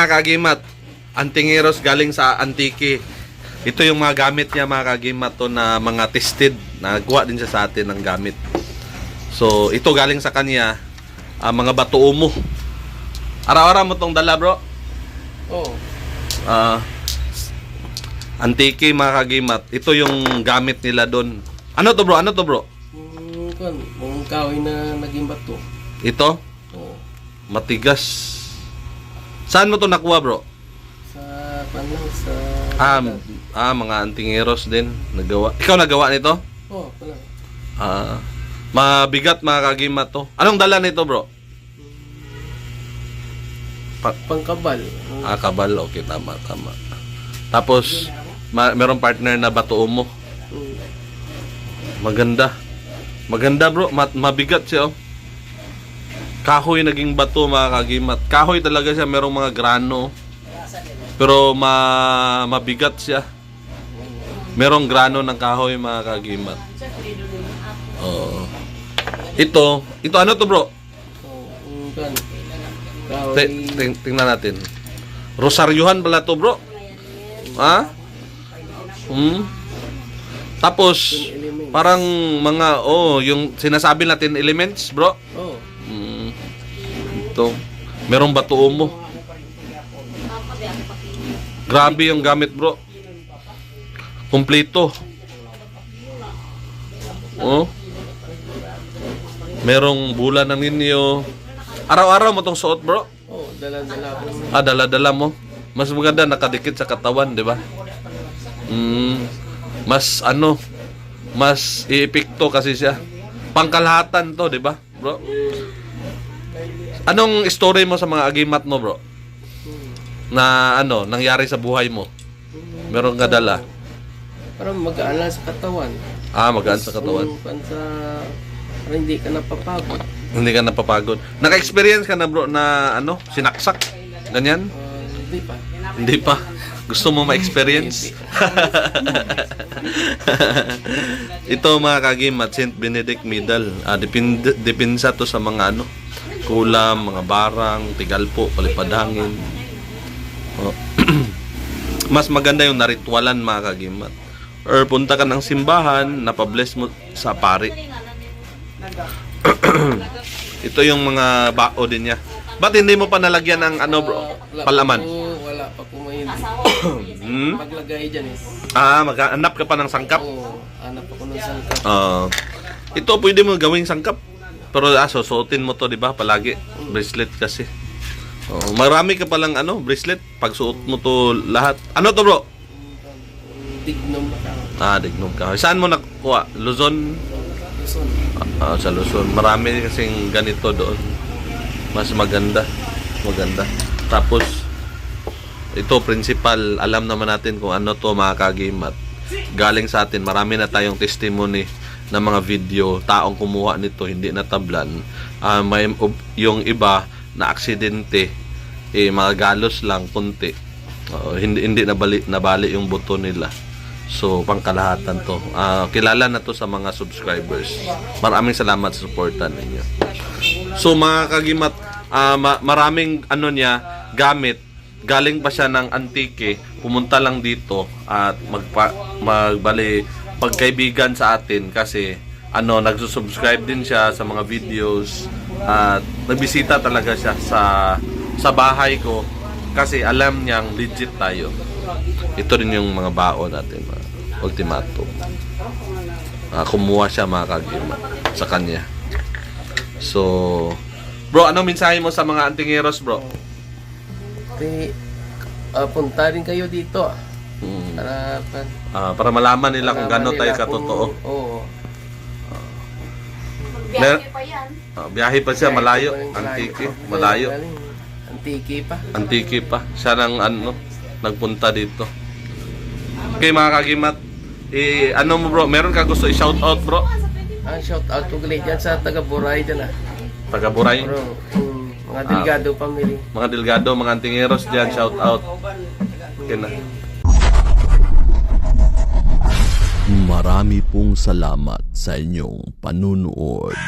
mga kagimat, Antingeros galing sa Antique. Ito yung mga gamit niya mga kagimat to na mga tested. Nagawa din siya sa atin ng gamit. So, ito galing sa kanya, mga bato umo. Araw-araw mo tong dala, bro? Oo. Antique mga kagimat. Ito yung gamit nila doon. Ano to, bro? Ano to, bro? Mga kahoy na naging bato. Ito? Oo. Matigas. Saan mo to nakuha, bro? Sa panlang sa... Mga Antingeros din. Nagawa. Ikaw nagawa nito? Oo, pala. Mabigat mga kagimat to. Anong dala nito, bro? Pangkabal. Kabal. Okay, tama. Tapos, merong partner na bato umo. Maganda. Maganda, bro. Mabigat siya, oh. Kahoy naging bato mga kagimat. Kahoy talaga siya, merong mga grano. Pero mabigat siya. Merong grano ng kahoy mga kagimat. Ito ano to, bro? Tingnan natin. Rosaryuhan pala to, bro. Tapos parang mga yung sinasabi natin elements, bro. Ito. Merong bato umo. Grabe yung gamit, bro. Kompleto. Merong bulan ng ninyo. Araw-araw mo tong suot, bro? Oo, dala-dala ko. Dala-dala mo. Mas maganda nakadikit sa katawan, di ba? Mas iepekto kasi siya. Pangkalahatan to, di ba, bro? Anong story mo sa mga agimat mo, bro? Na nangyari sa buhay mo? Meron ka dala? Para magaan lang sa katawan. Magaan sa katawan. Para hindi ka napapagod. Hindi ka napapagod. Naka-experience ka na, bro, na sinaksak? Ganyan? Hindi pa. Hindi pa. Gusto mo ma-experience? Ito mga kagimat, St. Benedict Medal. Depinsa to sa mga kulam, mga barang, tigalpo, palipad hangin. Mas maganda yung naritwalan mga kagimat. Or punta ka ng simbahan, napabless mo sa pari. Ito yung mga bao din niya. Ba't hindi mo pa nalagyan ng bro? Palaman? Wala pa po may paglagay dyan maghanap ka pa ng sangkap? Oo, hanap ako ng sangkap. Ito pwede mo gawing sangkap. Pero susuotin mo to, di ba? Palagi. Bracelet kasi. Marami ka palang bracelet. Pag suot mo to lahat. Ano to, bro? Dignum na Dignum ka. Saan mo nakuha? Luzon? Luzon. Sa Luzon. Marami kasing ganito doon. Mas maganda. Tapos, ito, principal. Alam naman natin kung ano to mga kagimat. Galing sa atin. Marami na tayong testimony na mga video, taong kumuha nito, hindi natablan. May yung iba na aksidente, mga galos lang, kunti. Hindi nabali yung buto nila. So, pangkalahatan to. Kilala na to sa mga subscribers. Maraming salamat sa supportan ninyo. So, mga kagimat, maraming gamit. Galing pa siya ng Antique. Pumunta lang dito at pagkaibigan sa atin kasi nagsusubscribe din siya sa mga videos at nagbisita talaga siya sa bahay ko kasi alam niyang legit tayo. Ito rin yung mga baon natin, mga ultimatum. Kumuha siya mga kagimat sa kanya. So, bro, anong mensahe mo sa mga Antingeros, bro? Punta rin kayo dito para malaman nila kung gano'n tayo katotoo. Oo. Biyahe pa yan. Biyahe pa siya, malayo. Antique, malayo. Antique pa. Siya nang nagpunta dito. Okay mga kagimat, mo bro, meron ka gusto i-shout out, bro? Shout out ko galit dyan sa taga-Buray dyan Taga-Buray? Mga Delgado family. Mga Delgado, mga Antingeros dyan, shout out. Okay na. Marami pong salamat sa inyong panunood.